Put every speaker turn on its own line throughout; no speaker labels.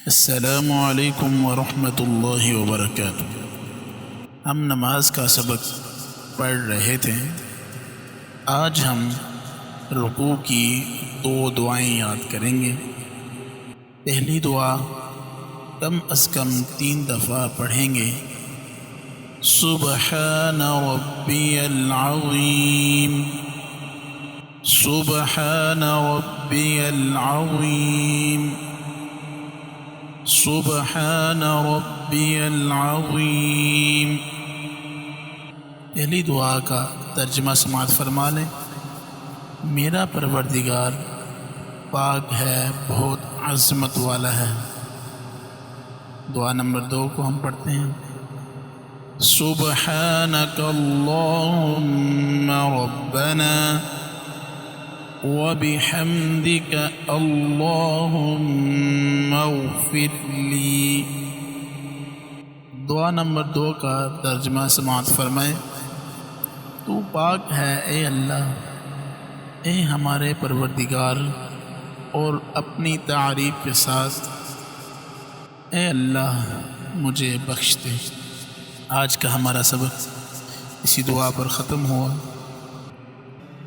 السلام علیکم ورحمۃ اللہ وبرکاتہ۔ ہم نماز کا سبق پڑھ رہے تھے۔ آج ہم رکوع کی 2 دعائیں یاد کریں گے۔ پہلی دعا کم از کم 3 دفعہ پڑھیں گے۔ سبحان ربی العظیم، سبحان ربی العظیم، سبحان ربی العظیم۔ پہلی دعا کا ترجمہ سماعت فرما لیں۔ میرا پروردگار پاک ہے، بہت عظمت والا ہے۔ دعا نمبر 2 کو ہم پڑھتے ہیں۔ سبحانک اللہم ربنا وبحمدک اللہم اغفر لی۔ دعا نمبر 2 کا ترجمہ سماعت فرمائے۔ تو پاک ہے اے اللہ، اے ہمارے پروردگار، اور اپنی تعریف کے ساتھ اے اللہ مجھے بخش دے۔ آج کا ہمارا سبق اسی دعا پر ختم ہوا۔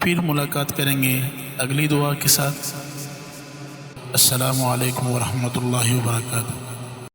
پھر ملاقات کریں گے اگلی دعا کے ساتھ۔ السلام علیکم ورحمۃ اللہ وبرکاتہ۔